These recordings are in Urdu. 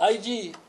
IG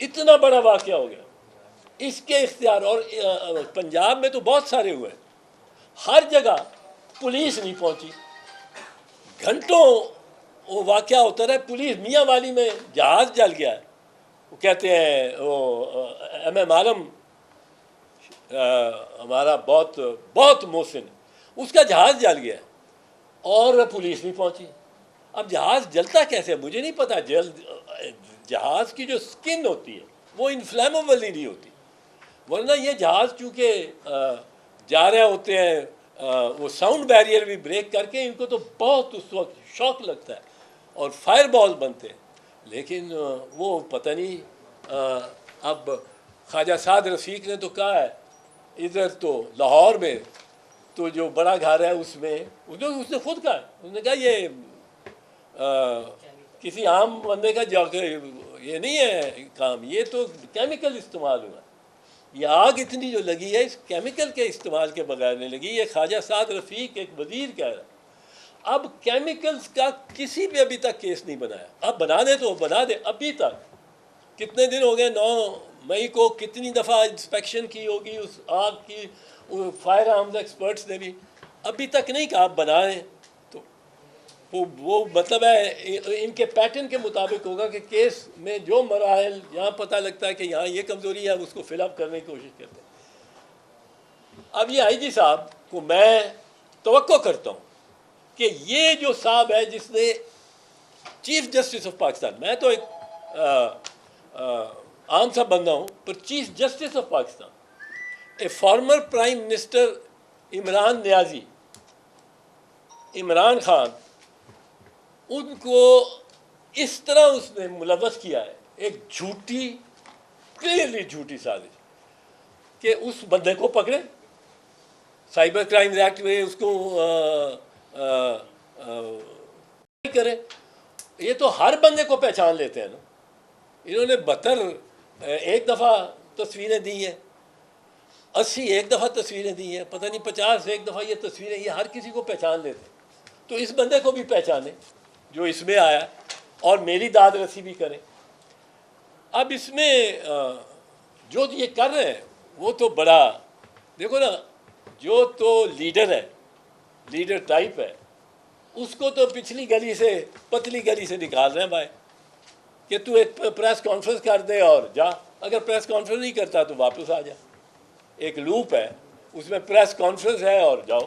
اتنا بڑا واقعہ ہو گیا اس کے اختیار. اور پنجاب میں تو بہت سارے ہوئے, ہر جگہ پولیس نہیں پہنچی, گھنٹوں وہ واقعہ ہوتا رہا. پولیس میاں والی میں جہاز جل گیا ہے, وہ کہتے ہیں وہ ایم ایم عالم ہمارا بہت بہت محسن, اس کا جہاز جل گیا اور پولیس نہیں پہنچی. اب جہاز جلتا کیسے مجھے نہیں پتا. جہاز کی جو سکن ہوتی ہے وہ انفلیمیبل ہی نہیں ہوتی, ورنہ یہ جہاز چونکہ جا رہے ہوتے ہیں وہ ساؤنڈ بیریئر بھی بریک کر کے, ان کو تو بہت اس وقت شوق لگتا ہے اور فائر بال بنتے ہیں. لیکن وہ پتہ نہیں اب خواجہ سعد رفیق نے تو کہا ہے ادھر تو لاہور میں تو جو بڑا گھر ہے اس میں اس نے خود کہا, اس نے کہا یہ کسی عام بندے کا یہ نہیں ہے کام, یہ تو کیمیکل استعمال ہوا. یہ آگ اتنی جو لگی ہے اس کیمیکل کے استعمال کے بغیر نہیں لگی. یہ خواجہ سعد رفیق ایک وزیر کہہ رہا ہے. اب کیمیکلز کا کسی پہ ابھی تک کیس نہیں بنایا. اب بنا دے تو بنا دے. ابھی تک کتنے دن ہو گئے, 9 مئی کو کتنی دفعہ انسپیکشن کی ہوگی اس آگ کی, فائر آرمز ایکسپرٹس نے بھی ابھی تک نہیں کہا آپ بنائیں. تو وہ مطلب ہے ان کے پیٹرن کے مطابق ہوگا کہ کیس میں جو مراحل یہاں پتہ لگتا ہے کہ یہاں یہ کمزوری ہے اس کو فل اپ کرنے کی کوشش کرتے ہیں. اب یہ آئی جی صاحب کو میں توقع کرتا ہوں کہ یہ جو صاحب ہے جس نے چیف جسٹس آف پاکستان, میں تو ایک عام سا بندہ ہوں, پر chief justice of Pakistan, a former prime minister Imran Niazi, Imran Khan, ان کو اس طرح اس نے ملوث کیا ہے ایک جھوٹی, کلیئرلی جھوٹی سازش کہ اس بندے کو پکڑے, سائبر کرائم ایکٹ میں اس کو کرے. یہ تو ہر بندے کو پہچان لیتے ہیں نا. انہوں نے 72 ایک دفعہ تصویریں دی ہیں, 80 ایک دفعہ تصویریں دی ہیں, پتہ نہیں 50 ایک دفعہ یہ تصویریں, یہ ہر کسی کو پہچان لیتے ہیں. تو اس بندے کو بھی پہچانے جو اس میں آیا اور میری داد رسی بھی کریں. اب اس میں جو یہ کر رہے ہیں وہ تو بڑا, دیکھو نا, جو تو لیڈر ہے, لیڈر ٹائپ ہے, اس کو تو پچھلی گلی سے پتلی گلی سے نکال رہے ہیں بھائی کہ تو ایک پریس کانفرنس کر دے اور جا. اگر پریس کانفرنس نہیں کرتا تو واپس آ جا. ایک لوپ ہے اس میں پریس کانفرنس ہے اور جاؤ.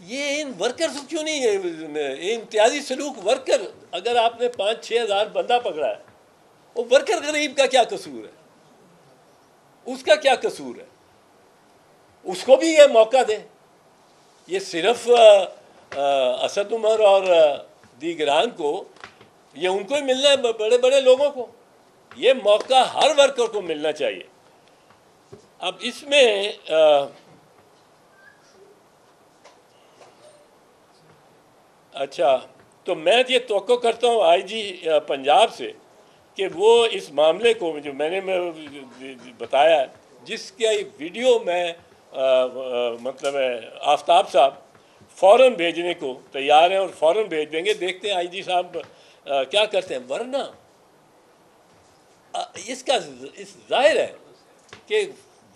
یہ ان ورکرز کیوں نہیں ہے یہ امتیازی سلوک؟ ورکر, اگر آپ نے 5-6 ہزار بندہ پکڑا ہے, وہ ورکر غریب کا کیا قصور ہے؟ اس کا کیا قصور ہے؟ اس کو بھی یہ موقع دیں. یہ صرف اسد عمر اور دیگران کو, یہ ان کو ہی ملنا ہے, بڑے بڑے لوگوں کو. یہ موقع ہر ورکر کو ملنا چاہیے. اب اس میں اچھا, تو میں یہ توقع کرتا ہوں آئی جی پنجاب سے کہ وہ اس معاملے کو جو میں نے بتایا ہے, جس کا ویڈیو میں مطلب ہے آفتاب صاحب فوراً بھیجنے کو تیار ہیں اور فوراً بھیج دیں گے. دیکھتے ہیں آئی جی صاحب کیا کرتے ہیں. ورنہ اس کا ظاہر ہے کہ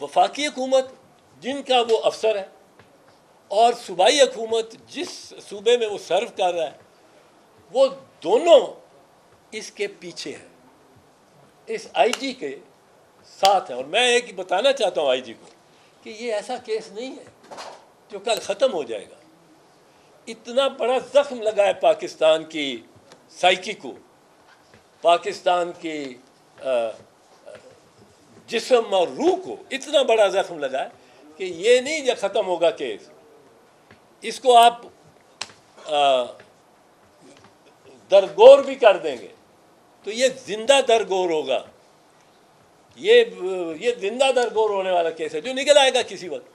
وفاقی حکومت جن کا وہ افسر ہے اور صوبائی حکومت جس صوبے میں وہ سرو کر رہا ہے, وہ دونوں اس کے پیچھے ہیں, اس آئی جی کے ساتھ ہیں. اور میں ایک بتانا چاہتا ہوں آئی جی کو کہ یہ ایسا کیس نہیں ہے جو کل ختم ہو جائے گا. اتنا بڑا زخم لگا ہے پاکستان کی سائیکی کو, پاکستان کی جسم اور روح کو اتنا بڑا زخم لگا ہے کہ یہ نہیں جب ختم ہوگا کیس. اس کو آپ درگور بھی کر دیں گے تو یہ زندہ درگور ہوگا. یہ زندہ درگور ہونے والا کیس ہے جو نکل آئے گا کسی وقت.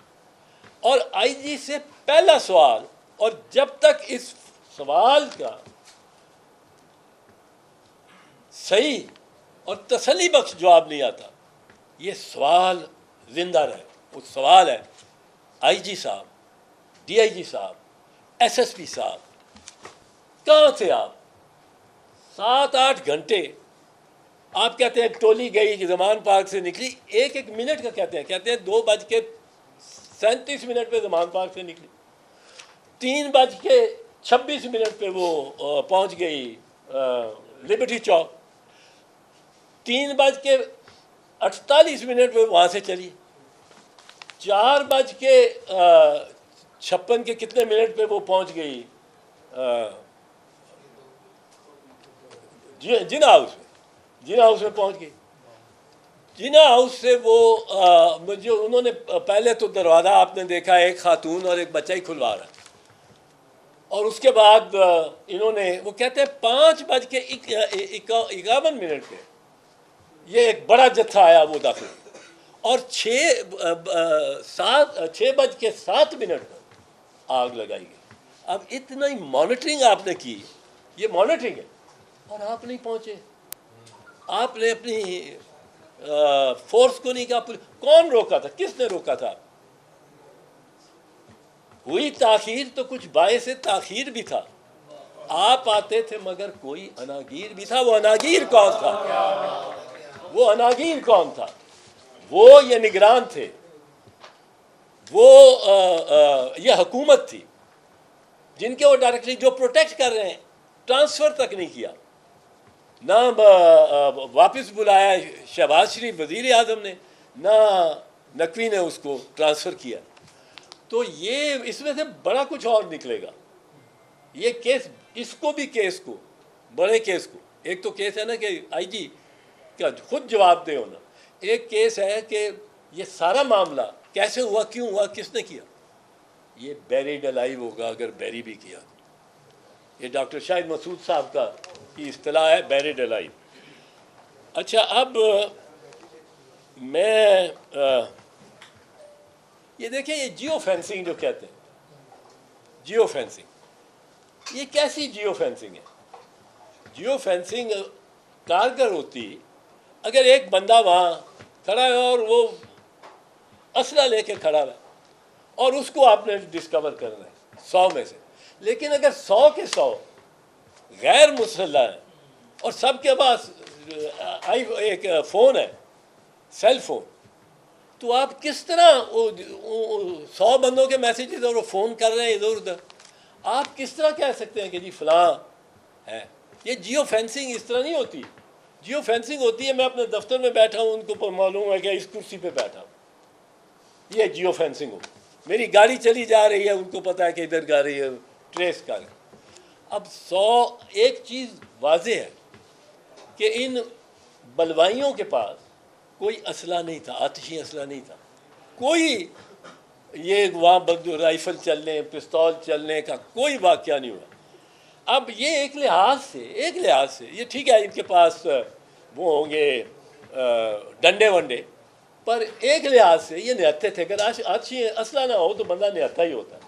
اور آئی جی سے پہلا سوال, اور جب تک اس سوال کا صحیح اور تسلی بخش جواب نہیں آتا, یہ سوال زندہ رہے. وہ سوال ہے آئی جی صاحب, ڈی آئی جی صاحب, ایس ایس پی صاحب, کہاں تھے آپ 7-8 گھنٹے آپ کہتے ہیں ٹولی گئی کہ زمان پارک سے نکلی، 1 منٹ کا کہتے ہیں 2:37 پہ زمان پارک سے نکلی، 3:26 پہ وہ پہنچ گئی لبرٹی چوک، 3:48 پہ وہاں سے چلی، 4:56 کے کتنے منٹ پہ وہ پہنچ گئی جنا ہاؤس میں پہنچ گئی۔ جنا ہاؤس سے وہ مجھے انہوں نے پہلے تو دروازہ آپ نے دیکھا ایک خاتون اور ایک بچہ ہی کھلوا رہا، اور اس کے بعد انہوں نے وہ کہتے ہیں 5:51 پہ یہ ایک بڑا جتھا آیا وہ داخل، اور 6:07 پر آگ لگائی گئی۔ اب اتنا ہی مانیٹرنگ آپ نے کی، یہ مانیٹرنگ ہے، اور آپ نہیں پہنچے، آپ نے اپنی فورس کو نہیں کہا، کون روکا تھا، کس نے روکا تھا؟ ہوئی تاخیر تو کچھ باعث تاخیر بھی تھا، آپ آتے تھے مگر کوئی اناگیر بھی تھا۔ وہ اناگیر کون تھا؟ وہ یہ نگران تھے، وہ یہ حکومت تھی جن کے وہ ڈائریکٹلی جو پروٹیکٹ کر رہے ہیں، ٹرانسفر تک نہیں کیا، نہ واپس بلایا شہباز شریف وزیر اعظم نے، نہ نقوی نے اس کو ٹرانسفر کیا۔ تو یہ اس میں سے بڑا کچھ اور نکلے گا، یہ کیس، اس کو بھی کیس کو، بڑے کیس کو، ایک تو کیس ہے نا کہ آئی جی کیا خود جواب دے ہونا، ایک کیس ہے کہ یہ سارا معاملہ کیسے ہوا، کیوں ہوا، کس نے کیا، یہ بیریڈ الائیو ہوگا اگر بیری بھی کیا۔ یہ ڈاکٹر شاہد مسعود صاحب کا کی اصطلاح ہے بیریڈ الائیو۔ اچھا، اب میں یہ دیکھیں، یہ جیو فینسنگ جو کہتے ہیں، جیو فینسنگ، یہ کیسی جیو فینسنگ ہے؟ جیو فینسنگ کارگر ہوتی اگر ایک بندہ وہاں کھڑا ہے اور وہ اسلحہ لے کے کھڑا ہے اور اس کو آپ نے ڈسکور کرنا ہے 100 میں سے، لیکن اگر 100 کے 100 غیر مسلح ہیں اور سب کے پاس ایک فون ہے، سیل فون، تو آپ کس طرح 100 بندوں کے میسیجز اور وہ فون کر رہے ہیں ادھر ادھر، آپ کس طرح کہہ سکتے ہیں کہ جی فلاں ہے؟ یہ جیو فینسنگ اس طرح نہیں ہوتی۔ جیو فینسنگ ہوتی ہے میں اپنے دفتر میں بیٹھا ہوں، ان کو معلوم ہے کہ اس کرسی پہ بیٹھا ہوں، یہ جیو فینسنگ ہو۔ میری گاڑی چلی جا رہی ہے، ان کو پتا ہے کہ ادھر جا رہی ہے، ٹریس کر۔ اب ایک چیز واضح ہے کہ ان بلوائیوں کے پاس کوئی اسلحہ نہیں تھا، آتشی اسلحہ نہیں تھا، کوئی یہ وہاں رائفل چلنے، پستول چلنے کا کوئی واقعہ نہیں ہوا۔ اب یہ ایک لحاظ سے یہ ٹھیک ہے، ان کے پاس وہ ہوں گے ڈنڈے ونڈے، پر ایک لحاظ سے یہ نہتے تھے، اگر آتشی اسلحہ نہ ہو تو بندہ نہتا ہی ہوتا ہے۔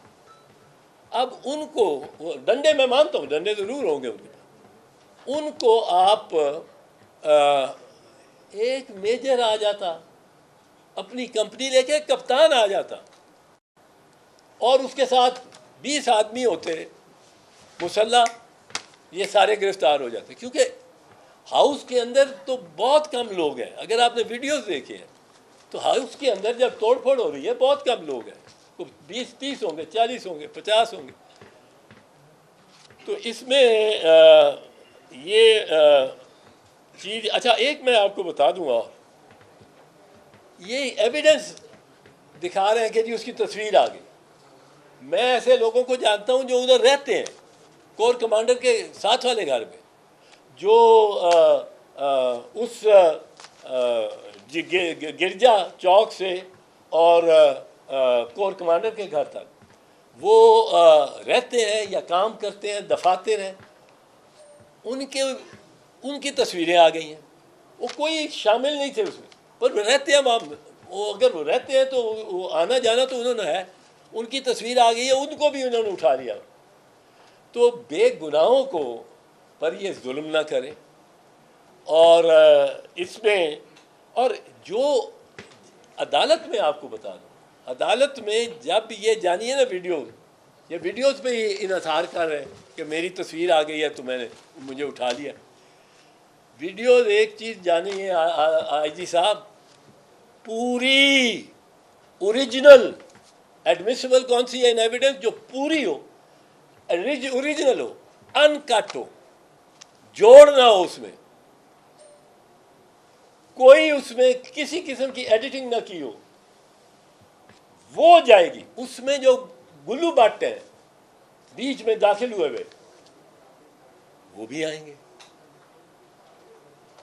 اب ان کو ڈنڈے میں مانتا ہوں، ڈنڈے ضرور ہوں گے ان کے پاس، ان کو آپ ایک میجر آ جاتا، اپنی کمپنی لے کے کپتان آ جاتا، اور اس کے ساتھ 20 آدمی ہوتے مسلح، یہ سارے گرفتار ہو جاتے، کیونکہ ہاؤس کے اندر تو بہت کم لوگ ہیں۔ اگر آپ نے ویڈیوز دیکھے ہیں تو ہاؤس کے اندر جب توڑ پھوڑ ہو رہی ہے بہت کم لوگ ہیں، 20-30 ہوں گے، 40 ہوں گے، 50 ہوں گے۔ تو اس میں یہ چیز، اچھا ایک میں آپ کو بتا دوں گا، یہ ایویڈنس دکھا رہے ہیں کہ جی اس کی تصویر آ گئی۔ میں ایسے لوگوں کو جانتا ہوں جو ادھر رہتے ہیں، کور کمانڈر کے ساتھ والے گھر میں، جو اس گرجا چوک سے اور کور کمانڈر کے گھر تک وہ رہتے ہیں یا کام کرتے ہیں، دفاتر ہیں، ان کی تصویریں آ گئی ہیں۔ وہ کوئی شامل نہیں تھے اس میں، پر وہ رہتے ہیں وہاں، وہ اگر وہ رہتے ہیں تو وہ آنا جانا تو انہوں نے ہے، ان کی تصویر آ گئی ہے، ان کو بھی انہوں نے اٹھا لیا۔ تو بے گناہوں کو پر یہ ظلم نہ کریں، اور اس میں، اور جو عدالت میں آپ کو بتا دوں، عدالت میں جب یہ جانیے نا ویڈیوز پہ ہی انحصار کر رہے ہیں کہ میری تصویر آ گئی ہے تو میں نے مجھے اٹھا لیا۔ ویڈیوز ایک چیز جانی ہے آئی جی صاحب، پوری اوریجنل ایڈمیسیبل کون سی ہے ان ایویڈنس، جو پوری ہو، اوریجنل ہو، ان کٹ ہو، جوڑ نہ ہو، اس میں کوئی اس میں کسی قسم کی ایڈیٹنگ نہ کی ہو، وہ جائے گی۔ اس میں جو گلو بٹ ہیں بیچ میں داخل ہوئے ہوئے وہ بھی آئیں گے۔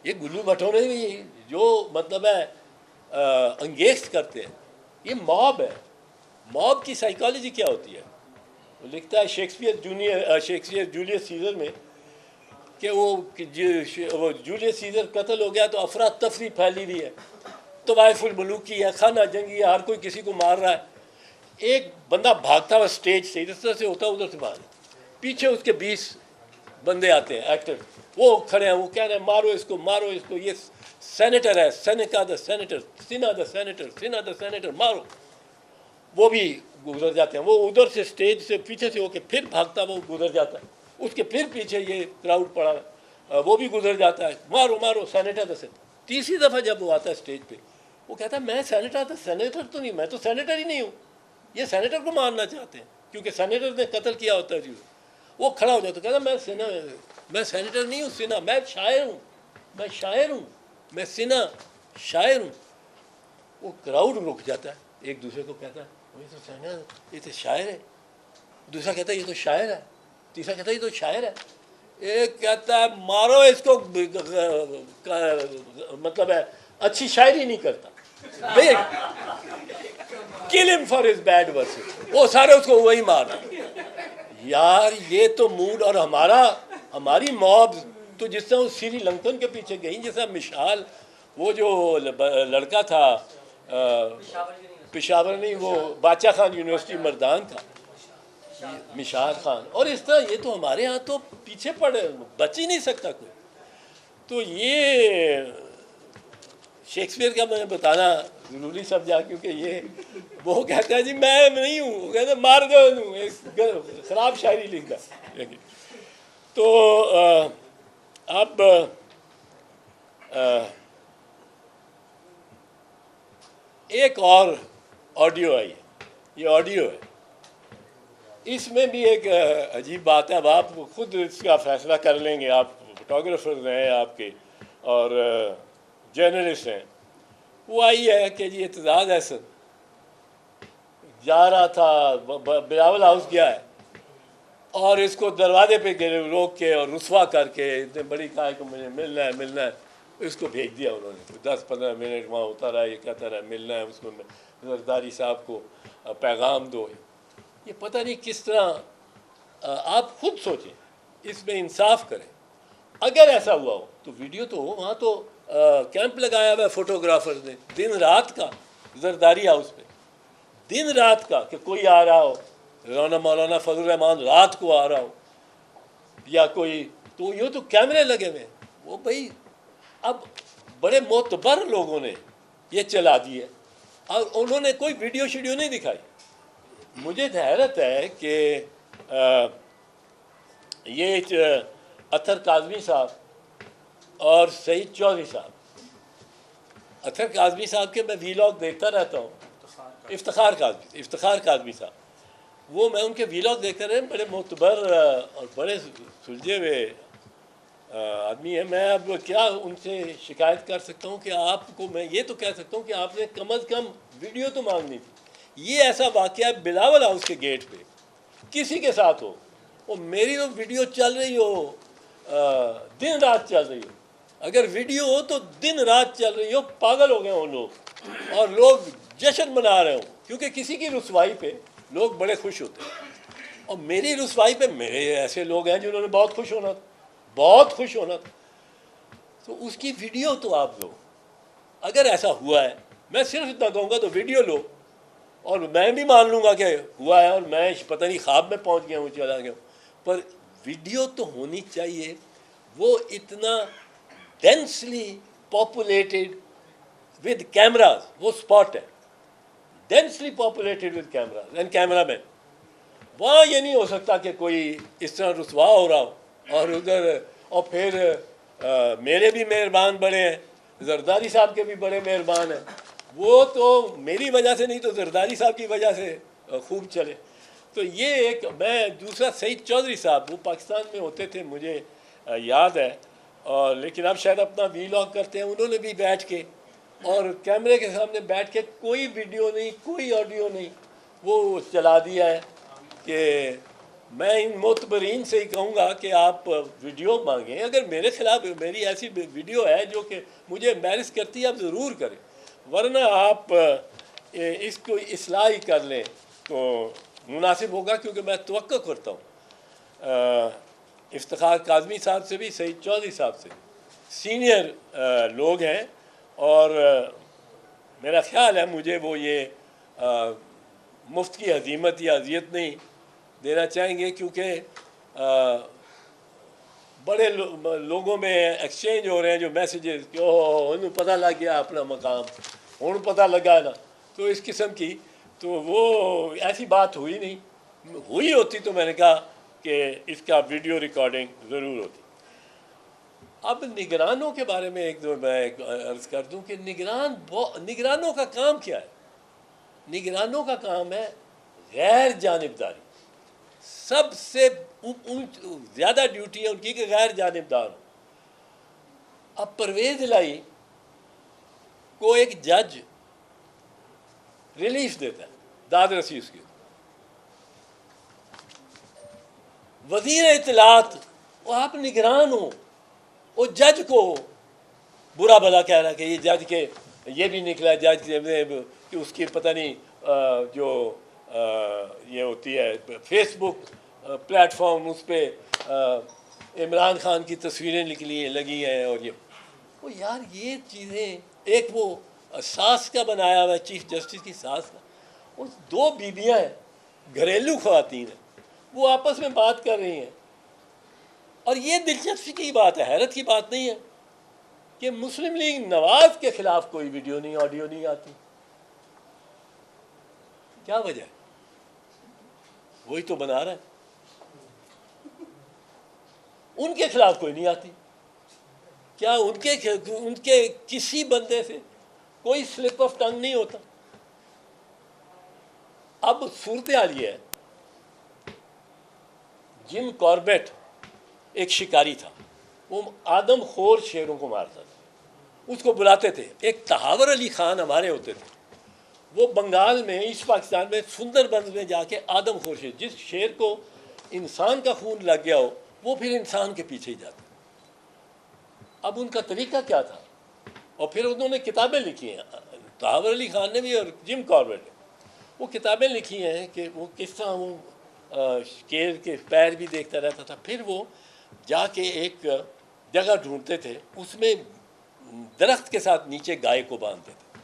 یہ گلو بٹونے بھی جو مطلب ہے انگیز کرتے ہیں، یہ موب ہے۔ موب کی سائیکالوجی کیا ہوتی ہے؟ وہ لکھتا ہے شیکسپیئر جولیس سیزر میں کہ وہ جولیس سیزر قتل ہو گیا تو افراتفری پھیلی ہوئی ہے، طوائف الملوکی ہے، خانہ جنگی ہے، ہر کوئی کسی کو مار رہا ہے۔ ایک بندہ بھاگتا ہوا اسٹیج سے اس طرح سے ہوتا ہے، ادھر سے باہر، پیچھے اس کے 20 بندے آتے ہیں ایکٹر، وہ کھڑے ہیں، وہ کہہ رہے ہیں مارو اس کو، مارو اس کو، یہ سینیٹر ہے، سینیکا دا سینیٹر، سینا دا سینیٹر، سینا دا سینیٹر، مارو۔ وہ بھی گزر جاتے ہیں، وہ ادھر سے اسٹیج سے پیچھے سے ہو کے پھر بھاگتا وہ گزر جاتا ہے، اس کے پھر پیچھے یہ کراؤڈ پڑا ہے، وہ بھی گزر جاتا ہے، مارو مارو سینیٹر دا سینیٹر۔ تیسری دفعہ جب وہ آتا ہے اسٹیج پہ، وہ کہتا ہے میں سینیٹر تو نہیں، میں تو سینیٹر ہی نہیں ہوں، یہ سینیٹر کو مارنا چاہتے ہیں کیونکہ سینیٹر نے قتل کیا ہوتا ہے جی۔ وہ کھڑا ہو جاتا ہے، کہتا میں سینیٹر نہیں ہوں، سینا، میں شاعر ہوں، میں شاعر ہوں، میں سینا شاعر ہوں۔ وہ کراؤڈ رک جاتا ہے، ایک دوسرے کو کہتا ہے یہ تو شاعر ہے، دوسرا کہتا ہے یہ تو شاعر ہے، تیسرا کہتا ہے یہ تو شاعر ہے، ایک کہتا ہے مارو اس کو، مطلب ہے اچھی شاعری نہیں کرتا، kill him for his bad verses، وہ سارے اس کو وہی مار رہے ہیں۔ یار یہ تو موڈ، اور ہماری موب تو جس طرح سری لنکن کے پیچھے گئی، جیسا مشال، وہ جو لڑکا تھا پشاور نہیں، وہ باچا خان یونیورسٹی مردان کا، مشال خان، اور اس طرح یہ تو ہمارے ہاں تو پیچھے پڑے، بچ ہی نہیں سکتا کوئی۔ تو یہ شیکسپیئر کا میں بتانا ضروری سمجھا، کیونکہ یہ وہ کہتا ہے جی میں نہیں ہوں، وہ کہتا ہے مار دو، خراب شاعری لکھتا ہے۔ تو اب ایک اور آڈیو آئی ہے، یہ آڈیو ہے، اس میں بھی ایک عجیب بات ہے، اب آپ خود اس کا فیصلہ کر لیں گے، آپ فوٹوگرافرز ہیں آپ کے اور جرنلسٹ ہیں۔ وہ آئی ہے کہ جی اعتزاز احسن جا رہا تھا، بلاول ہاؤس گیا ہے، اور اس کو دروازے پہ روک کے اور رسوا کر کے اتنے بڑی کہا کہ مجھے ملنا ہے ملنا ہے، اس کو بھیج دیا انہوں نے، 10-15 منٹ وہاں ہوتا رہا، یہ کہتا رہا ملنا ہے اس کو، زرداری صاحب کو پیغام دو۔ یہ پتہ نہیں کس طرح، آپ خود سوچیں، اس میں انصاف کریں۔ اگر ایسا ہوا ہو تو ویڈیو تو ہو، وہاں تو کیمپ لگایا ہوا ہے فوٹوگرافرز نے دن رات کا، زرداری ہاؤس پہ دن رات کا، کہ کوئی آ رہا ہو، مولانا فضل الرحمان رات کو آ رہا ہو یا کوئی، تو یہ تو کیمرے لگے ہوئے ہیں۔ وہ بھائی اب بڑے معتبر لوگوں نے یہ چلا دی ہے، اور انہوں نے کوئی ویڈیو شیڈیو نہیں دکھائی۔ مجھے حیرت ہے کہ یہ اطہر کاظمی صاحب اور سعید چودھری صاحب، اطہر کاظمی صاحب کے میں ویلاگ دیکھتا رہتا ہوں، افتخار کاظمی صاحب، وہ میں ان کے ویلاگ دیکھتا رہے، بڑے معتبر اور بڑے سلجھے ہوئے آدمی ہیں۔ میں اب کیا ان سے شکایت کر سکتا ہوں کہ آپ کو، میں یہ تو کہہ سکتا ہوں کہ آپ نے کم از کم ویڈیو تو مانگنی تھی۔ یہ ایسا واقعہ بلاول ہاؤس کے گیٹ پہ کسی کے ساتھ ہو، اور میری تو ویڈیو چل رہی ہو، دن رات چل رہی ہو، اگر ویڈیو ہو تو دن رات چل رہی ہو، پاگل ہو گئے ہوں لوگ، اور لوگ جشن منا رہے ہوں، کیونکہ کسی کی رسوائی پہ لوگ بڑے خوش ہوتے ہیں، اور میری رسوائی پہ میرے ایسے لوگ ہیں جنہوں نے بہت خوش ہونا تھا، بہت خوش ہونا تھا، تو اس کی ویڈیو تو آپ لو۔ اگر ایسا ہوا ہے، میں صرف اتنا کہوں گا تو ویڈیو لو، اور میں بھی مان لوں گا کہ ہوا ہے، اور میں پتہ نہیں خواب میں پہنچ گیا ہوں، چلا گیا ہوں، پر ویڈیو تو ہونی چاہیے۔ وہ اتنا ڈینسلی پاپولیٹڈ ود کیمراز، وہ اسپاٹ ہے densely populated with cameras and cameraman, وہاں یہ نہیں ہو سکتا کہ کوئی اس طرح رسوا ہو رہا ہو، اور ادھر اور پھر میرے بھی مہربان بڑے ہیں, زرداری صاحب کے بھی بڑے مہربان ہیں. وہ تو میری وجہ سے نہیں تو زرداری صاحب کی وجہ سے خوب چلے. تو یہ ایک میں دوسرا سعید چودھری صاحب وہ پاکستان میں ہوتے تھے مجھے یاد ہے, اور لیکن اب شاید اپنا وی لاگ کرتے ہیں. انہوں نے بھی بیٹھ کے اور کیمرے کے سامنے بیٹھ کے کوئی ویڈیو نہیں کوئی آڈیو نہیں وہ چلا دیا ہے کہ میں ان معتبرین سے ہی کہوں گا کہ آپ ویڈیو مانگیں. اگر میرے خلاف میری ایسی ویڈیو ہے جو کہ مجھے ایمبیرس کرتی ہے آپ ضرور کریں, ورنہ آپ اس کو اصلاح ہی کر لیں تو مناسب ہوگا. کیونکہ میں توقع کرتا ہوں افتخار کاظمی صاحب سے بھی, سعید چودھری صاحب سے سینئر لوگ ہیں, اور میرا خیال ہے مجھے وہ یہ مفت کی ہزیمت یا اذیت نہیں دینا چاہیں گے, کیونکہ بڑے لوگوں میں ایکسچینج ہو رہے ہیں جو میسیجز کہ انہوں پتہ لگ گیا اپنا مقام, انہوں پتہ لگا نا, تو اس قسم کی تو وہ ایسی بات ہوئی نہیں. ہوئی ہوتی تو میں نے کہا کہ اس کا ویڈیو ریکارڈنگ ضرور ہوتی. اب نگرانوں کے بارے میں ایک دو میں عرض کر دوں کہ نگرانوں کا کام کیا ہے. نگرانوں کا کام ہے غیر جانبداری. سب سے زیادہ ڈیوٹی ہے ان کی کہ غیر جانبدار ہو. اب پرویز الہی کو ایک جج ریلیف دیتا ہے, داد رسی اس کی, وزیر اطلاعات وہ آپ نگران ہو, وہ جج کو برا بھلا کہہ رہا ہے کہ یہ جج کے یہ بھی نکلا جج کہ اس کی پتہ نہیں جو یہ ہوتی ہے فیس بک پلیٹ فارم اس پہ عمران خان کی تصویریں لگی ہیں, اور وہ یار یہ چیزیں ایک وہ ساس کا بنایا ہوا ہے چیف جسٹس کی ساس کا, وہ دو بیویاں ہیں گھریلو خواتین ہیں وہ آپس میں بات کر رہی ہیں, اور یہ دلچسپی کی بات ہے, حیرت کی بات نہیں ہے کہ مسلم لیگ نواز کے خلاف کوئی ویڈیو نہیں آڈیو نہیں آتی. کیا وجہ ہے؟ وہی تو بنا رہا ہے. ان کے خلاف کوئی نہیں آتی. کیا ان کے کسی بندے سے کوئی سلپ آف ٹنگ نہیں ہوتا؟ اب صورتحال یہ ہے, جم کاربیٹ ایک شکاری تھا, وہ آدم خور شیروں کو مارتا تھا, اس کو بلاتے تھے. ایک تہاور علی خان ہمارے ہوتے تھے, وہ بنگال میں ایسٹ پاکستان میں سندر بنز میں جا کے آدم خور شیر, جس شیر کو انسان کا خون لگ گیا ہو وہ پھر انسان کے پیچھے ہی جاتا. اب ان کا طریقہ کیا تھا, اور پھر انہوں نے کتابیں لکھی ہیں, تہاور علی خان نے بھی اور جم کاربیٹ نے, وہ کتابیں لکھی ہیں کہ وہ کس طرح وہ شیر کے پیر بھی دیکھتا رہتا تھا. پھر وہ جا کے ایک جگہ ڈھونڈتے تھے, اس میں درخت کے ساتھ نیچے گائے کو باندھتے تھے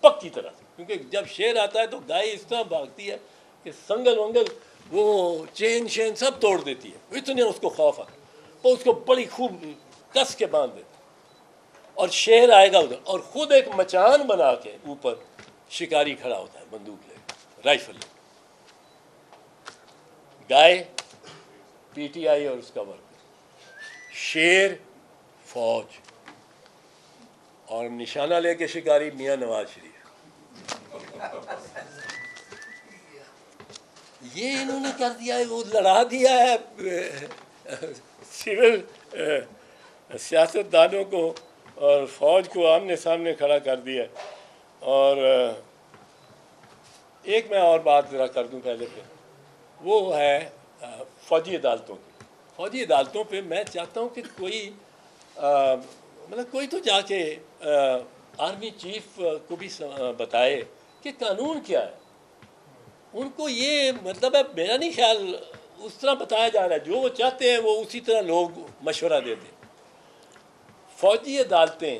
پکی طرح, کیونکہ جب شیر آتا ہے تو گائے اس طرح بھاگتی ہے کہ سنگل ونگل وہ چین شین سب توڑ دیتی ہے, اتنے اس کو خوف آتا, وہ اس کو بڑی خوب کس کے باندھ دیتے, اور شیر آئے گا ادھر, اور خود ایک مچان بنا کے اوپر شکاری کھڑا ہوتا ہے بندوق لے رائفل لے. گائے پی ٹی آئی اور اس کا ورک, شیر فوج, اور نشانہ لے کے شکاری میاں نواز شریف. یہ انہوں نے کر دیا ہے, وہ لڑا دیا ہے سول سیاست دانوں کو اور فوج کو آمنے سامنے کھڑا کر دیا. اور ایک میں اور بات ذرا کر دوں پہلے پہ, وہ ہے فوجی عدالتوں کی. فوجی عدالتوں پہ میں چاہتا ہوں کہ کوئی مطلب کوئی تو جا کے آرمی چیف کو بھی بتائے کہ قانون کیا ہے. ان کو یہ مطلب ہے, میرا نہیں خیال اس طرح بتایا جا رہا ہے, جو وہ چاہتے ہیں وہ اسی طرح لوگ مشورہ دیتے ہیں. فوجی عدالتیں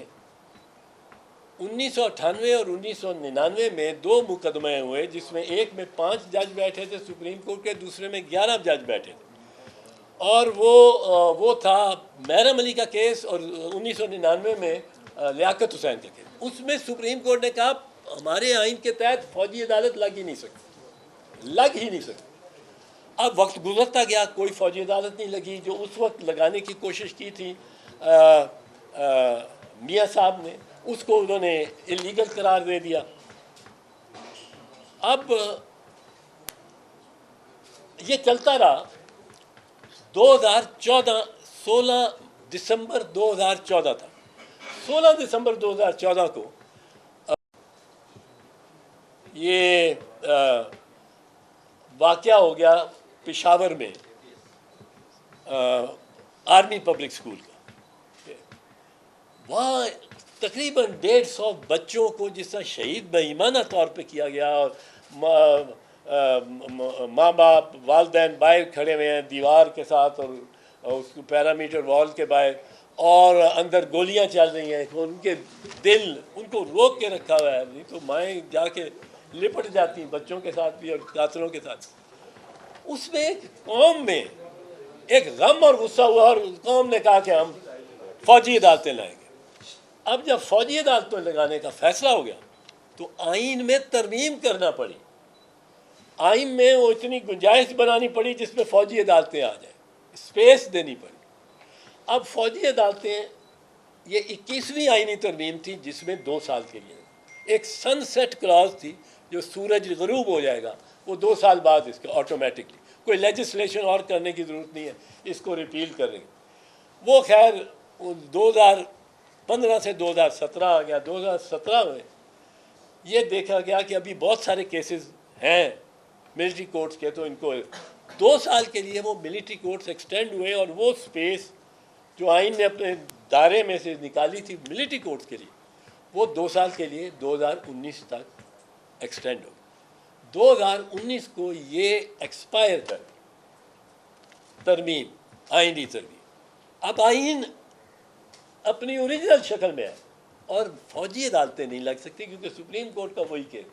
1998 اور 1999 میں 2 مقدمے ہوئے, جس میں ایک میں 5 جج بیٹھے تھے سپریم کورٹ کے, دوسرے میں 11 جج بیٹھے تھے, اور وہ تھا محرم علی کا کیس, اور 1999 میں لیاقت حسین کا کیس. اس میں سپریم کورٹ نے کہا ہمارے آئین کے تحت فوجی عدالت لگ ہی نہیں سکتی. اب وقت گزرتا گیا, کوئی فوجی عدالت نہیں لگی. جو اس وقت لگانے کی کوشش کی تھی میاں صاحب نے اس کو انہوں نے الیگل قرار دے دیا. اب یہ چلتا رہا 2014 16 دسمبر 2014 تھا. 16 دسمبر 2014 کو یہ واقعہ ہو گیا پشاور میں آرمی پبلک اسکول کا. وہاں تقریباً 150 بچوں کو جس طرح شہید بہیمانہ طور پہ کیا گیا, اور ماں باپ والدین باہر کھڑے ہوئے ہیں دیوار کے ساتھ اور اس کو پیرامیٹر وال کے باہر, اور اندر گولیاں چل رہی ہیں. ان کے دل ان کو روک کے رکھا ہوا ہے, نہیں تو مائیں جا کے لپٹ جاتی ہیں بچوں کے ساتھ بھی اور قاتلوں کے ساتھ. اس میں ایک قوم میں ایک غم اور غصہ ہوا, اور قوم نے کہا کہ ہم فوجی عدالتیں لائیں گے. اب جب فوجی عدالتیں لگانے کا فیصلہ ہو گیا تو آئین میں ترمیم کرنا پڑی. آئین میں وہ اتنی گنجائش بنانی پڑی جس میں فوجی عدالتیں آ جائیں, اسپیس دینی پڑی. اب فوجی عدالتیں یہ 21ویں آئینی ترمیم تھی جس میں 2 سال کے لیے ایک سن سیٹ کلاز تھی, جو سورج غروب ہو جائے گا وہ 2 سال بعد اس کا آٹومیٹکلی, کوئی لیجسلیشن اور کرنے کی ضرورت نہیں ہے, اس کو ریپیل کر رہے ہیں. وہ خیر 2015 سے 2017 آ گیا. 2017 میں یہ دیکھا گیا کہ ابھی بہت سارے کیسز ہیں ملٹری کورٹس کے, تو ان کو 2 سال کے لیے وہ ملٹری کورٹس ایکسٹینڈ ہوئے, اور وہ سپیس جو آئین نے اپنے دائرے میں سے نکالی تھی ملٹری کورٹس کے لیے, وہ 2 سال کے لیے 2019 تک ایکسٹینڈ ہو. 2019 کو یہ ایکسپائر کر ترمیم, آئینی ترمیم. اب آئین اپنی اوریجنل شکل میں ہے اور فوجی عدالتیں نہیں لگ سکتی کیونکہ سپریم کورٹ کا وہی کیس.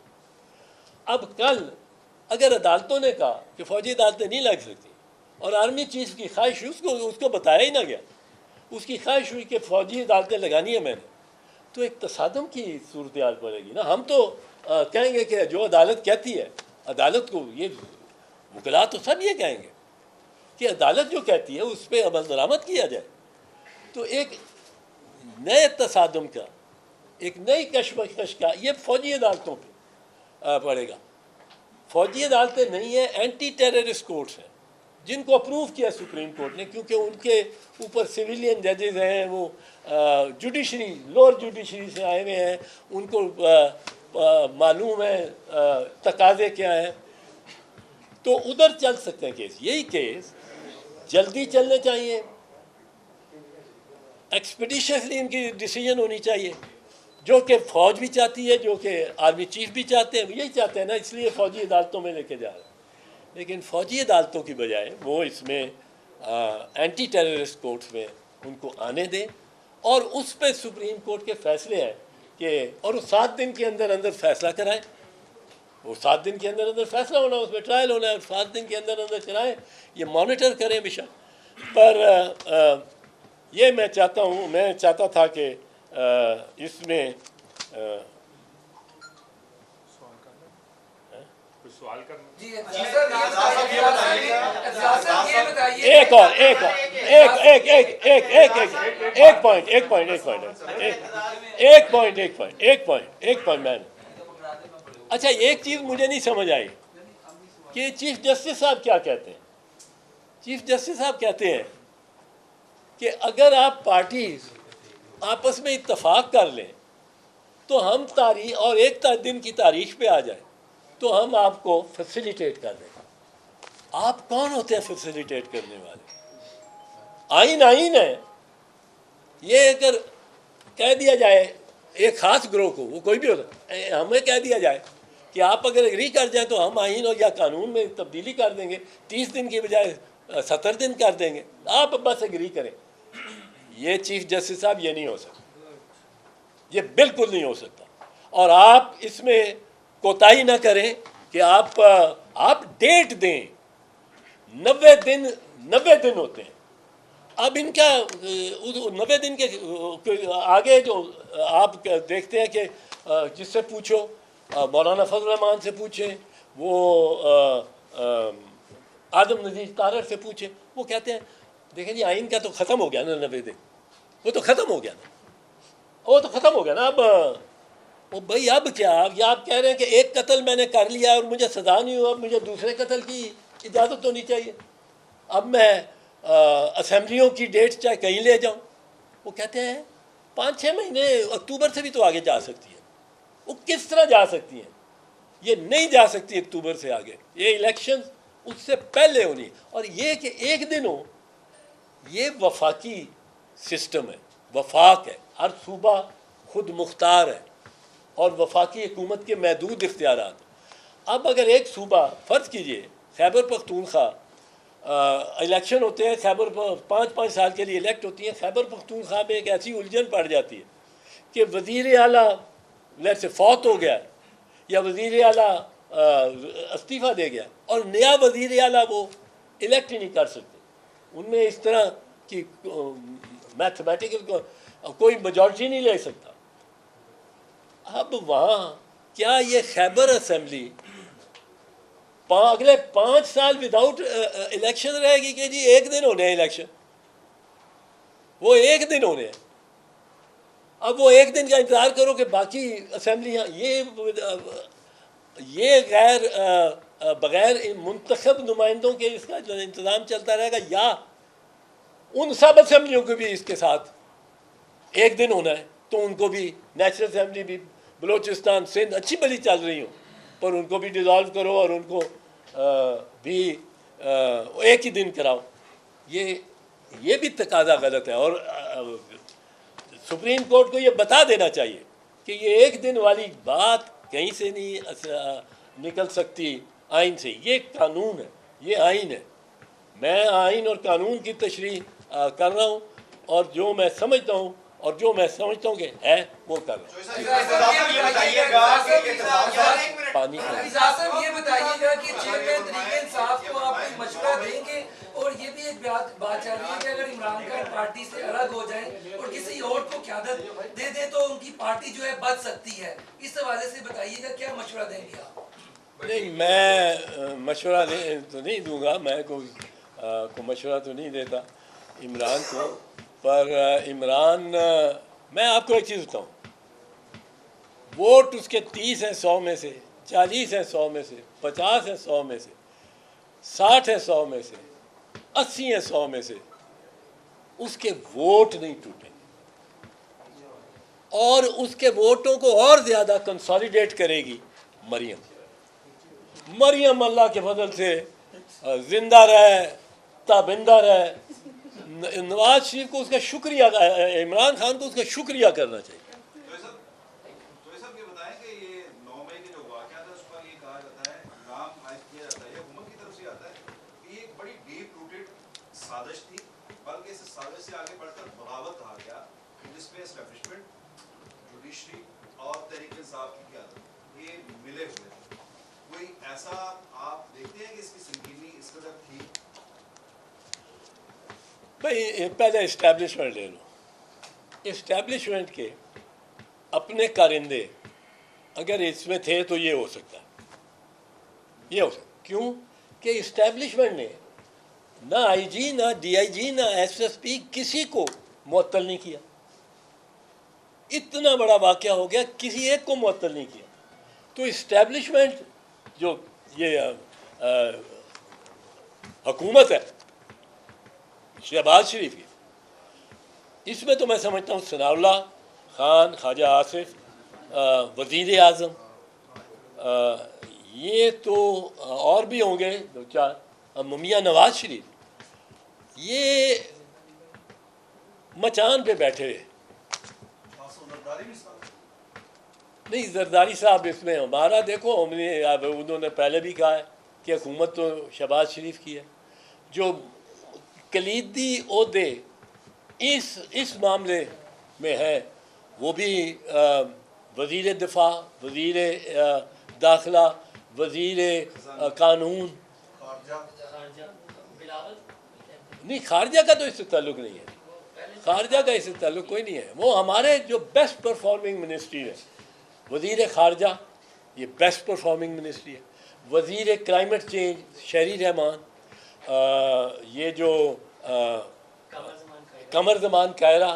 اب کل اگر عدالتوں نے کہا کہ فوجی عدالتیں نہیں لگ سکتی, اور آرمی چیف کی خواہش اس کو بتایا ہی نہ گیا, اس کی خواہش ہوئی کہ فوجی عدالتیں لگانی ہے میں نے, تو ایک تصادم کی صورتحال پڑے گی نا. ہم تو کہیں گے کہ جو عدالت کہتی ہے, عدالت کو یہ وکلا تو سب یہ کہیں گے کہ عدالت جو کہتی ہے اس پہ عمل درآمد کیا جائے. تو ایک نئے تصادم کا, ایک نئی کشمکش کا یہ فوجی عدالتوں پہ پڑے گا. فوجی عدالتیں نہیں ہیں, اینٹی ٹیررسٹ کورٹس ہیں جن کو اپروو کیا سپریم کورٹ نے, کیونکہ ان کے اوپر سویلین ججز ہیں, وہ جوڈیشری لوور جوڈیشری سے آئے ہوئے ہیں, ان کو معلوم ہے تقاضے کیا ہیں, تو ادھر چل سکتے ہیں کیس. یہی کیس جلدی چلنے چاہیے, ایکسپیڈیشنلی ان کی ڈیسیجن ہونی چاہیے, جو کہ فوج بھی چاہتی ہے, جو کہ آرمی چیف بھی چاہتے ہیں, یہی چاہتے ہیں نا, اس لیے فوجی عدالتوں میں لے کے جا رہے ہیں. لیکن فوجی عدالتوں کی بجائے وہ اس میں اینٹی ٹیررسٹ کورٹس میں ان کو آنے دیں, اور اس پہ سپریم کورٹ کے فیصلے ہیں کہ, اور وہ 7 دن کے اندر اندر فیصلہ کرائیں. وہ 7 دن کے اندر اندر فیصلہ ہونا, اس میں ٹرائل ہونا ہے, اور 7 دن کے اندر اندر کرائیں. یہ مانیٹر کریں بے شک. پر یہ میں چاہتا تھا کہ اس میں ایک پوائنٹ میں, اچھا ایک چیز مجھے نہیں سمجھ آئی کہ چیف جسٹس صاحب کیا کہتے ہیں. چیف جسٹس صاحب کہتے ہیں کہ اگر آپ پارٹیز آپس میں اتفاق کر لیں تو ہم تاریخ اور ایک دن کی تاریخ پہ آ جائیں تو ہم آپ کو فیسیلیٹیٹ کر دیں. آپ کون ہوتے ہیں فیسیلیٹیٹ کرنے والے؟ آئین ہے. یہ اگر کہہ دیا جائے ایک خاص گروہ کو, وہ کوئی بھی ہوتا, ہمیں کہہ دیا جائے کہ آپ اگر اگری کر جائیں تو ہم آئین اور یا قانون میں تبدیلی کر دیں گے, 30 دن کی بجائے 70 دن کر دیں گے, آپ بس اگری کریں. یہ چیف جسٹس صاحب یہ نہیں ہو سکتا, یہ بالکل نہیں ہو سکتا. اور آپ اس میں کوتاہی نہ کریں کہ آپ ڈیٹ دیں. 90 دن ہوتے ہیں. اب ان کا 90 دن کے آگے جو آپ دیکھتے ہیں کہ جس سے پوچھو, مولانا فضل الرحمان سے پوچھیں, وہ آدم نذیر تارڑ سے پوچھیں, وہ کہتے ہیں دیکھیں جی آئین کا تو ختم ہو گیا نا 90 دن, وہ تو ختم ہو گیا نا، وہ تو ختم ہو گیا نا. اب وہ بھائی اب کیا، اب آپ کہہ رہے ہیں کہ ایک قتل میں نے کر لیا اور مجھے سزا نہیں ہوا، اب مجھے دوسرے قتل کی اجازت ہونی چاہیے. اب میں اسمبلیوں کی ڈیٹ چاہے کہیں لے جاؤں، وہ کہتے ہیں 5-6 مہینے اکتوبر سے بھی تو آگے جا سکتی ہیں. وہ کس طرح جا سکتی ہیں؟ یہ نہیں جا سکتی اکتوبر سے آگے. یہ الیکشن اس سے پہلے ہونی. اور یہ کہ ایک دن ہو، یہ وفاقی سسٹم ہے، وفاق ہے، ہر صوبہ خود مختار ہے اور وفاقی حکومت کے محدود اختیارات. اب اگر ایک صوبہ، فرض کیجئے خیبر پختونخوا، الیکشن ہوتے ہیں خیبر 5-5 سال کے لیے الیکٹ ہوتی ہیں، خیبر پختونخوا میں ایک ایسی الجھن پڑ جاتی ہے کہ وزیر اعلیٰ لیٹ سے فوت ہو گیا یا وزیر اعلیٰ استعفیٰ دے گیا اور نیا وزیر اعلیٰ وہ الیکٹ ہی نہیں کر سکتے. ان میں اس طرح کی میتھمیٹیکل کوئی میجورٹی نہیں لے سکتا. اب وہاں کیا یہ خیبر اسمبلی اگلے 5 سال وداؤٹ الیکشن رہے گی کہ جی ایک دن ہونے ہیں الیکشن، وہ ایک دن ہونے ہیں. اب وہ ایک دن کا انتظار کرو کہ باقی اسمبلیاں یہ بغیر منتخب نمائندوں کے اس کا انتظام چلتا رہے گا، یا ان سب اسمبلیوں کو بھی اس کے ساتھ ایک دن ہونا ہے تو ان کو بھی نیشنل اسمبلی بھی بلوچستان سندھ اچھی بلی چل رہی ہوں پر ان کو بھی ڈیزالو کرو اور ان کو بھی ایک ہی دن کراؤ. یہ بھی تقاضا غلط ہے. اور سپریم کورٹ کو یہ بتا دینا چاہیے کہ یہ ایک دن والی بات کہیں سے نہیں نکل سکتی آئین سے. یہ قانون ہے، یہ آئین ہے. میں آئین اور قانون کی تشریح کر رہا ہوں اور جو میں سمجھتا ہوں کہ ہے وہ کر رہا ہوں. پانی یہ بتائیے گا کہ چیئرمین تحریک انصاف کو آپ کو مشورہ دیں گے؟ اور یہ بھی ایک بات چل رہی ہے کہ اگر عمران خان پارٹی سے الگ ہو جائیں اور کسی اور کو قیادت دے دیں تو ان کی پارٹی جو ہے بچ سکتی ہے. اس حوالے سے بتائیے گا کیا مشورہ دیں گے آپ؟ نہیں، میں مشورہ تو نہیں دوں گا، میں کوئی مشورہ تو نہیں دیتا عمران کو. پر عمران، میں آپ کو ایک چیز بتاؤں، ووٹ اس کے 30 ہیں 100 میں سے، 40 ہیں 100 میں سے، 50 ہیں 100 میں سے، 60 ہیں 100 میں سے، 80 ہیں 100 میں سے. اس کے ووٹ نہیں ٹوٹیں گے اور اس کے ووٹوں کو اور زیادہ کنسالیڈیٹ کرے گی مریم اللہ کے فضل سے زندہ رہے، تابندہ رہے. نواز شریف کو اس کا شکریہ، عمران خان کو اس کا شکریہ کرنا چاہیے. یہ بتائیں کہ یہ 9 مئی کے جو واقعات ہے اس پر یہ کہا جاتا ہے، نام عائد کیا جاتا ہے، یہ حکومت کی طرف سے آتا ہے کہ یہ ایک بڑی ڈیپ روٹڈ سازش تھی، بلکہ اس سازش سے آگے بڑھ کر بغاوت کہا گیا جس میں اسٹیبلشمنٹ، جوڈیشری اور تحریک انصاف کی قیادت یہ ملے ہوئے تھے. کوئی ایسا آپ دیکھتے ہیں کہ اس کی سنگینی اس قدر تھی؟ بھائی پہلے اسٹیبلشمنٹ لے لو. اسٹیبلشمنٹ کے اپنے کارندے اگر اس میں تھے تو یہ ہو سکتا ہے، کیوں کہ اسٹیبلشمنٹ نے نہ آئی جی، نہ ڈی آئی جی، نہ ایس ایس پی کسی کو معطل نہیں کیا. اتنا بڑا واقعہ ہو گیا، کسی ایک کو معطل نہیں کیا. تو اسٹیبلشمنٹ جو یہ حکومت ہے شہباز شریف کی، اس میں تو میں سمجھتا ہوں ثناء اللہ خان، خواجہ آصف، وزیر اعظم، یہ تو اور بھی ہوں گے 2-4، میاں نواز شریف، یہ مچان پہ بیٹھے ہوئے. نہیں، زرداری صاحب اس میں ہمارا دیکھو، انہوں نے پہلے بھی کہا ہے کہ حکومت تو شہباز شریف کی ہے. جو کلیدی عہدے اس معاملے میں ہیں وہ بھی وزیر دفاع، وزیر داخلہ، وزیر قانون. نہیں، خارجہ کا تو اس سے تعلق نہیں ہے، خارجہ کا اس سے تعلق کوئی نہیں ہے. وہ ہمارے جو بیسٹ پرفارمنگ منسٹری ہے، وزیر خارجہ یہ بیسٹ پرفارمنگ منسٹری ہے. وزیر کلائمیٹ چینج شہری رحمان، یہ جو قمر زمان کائرہ،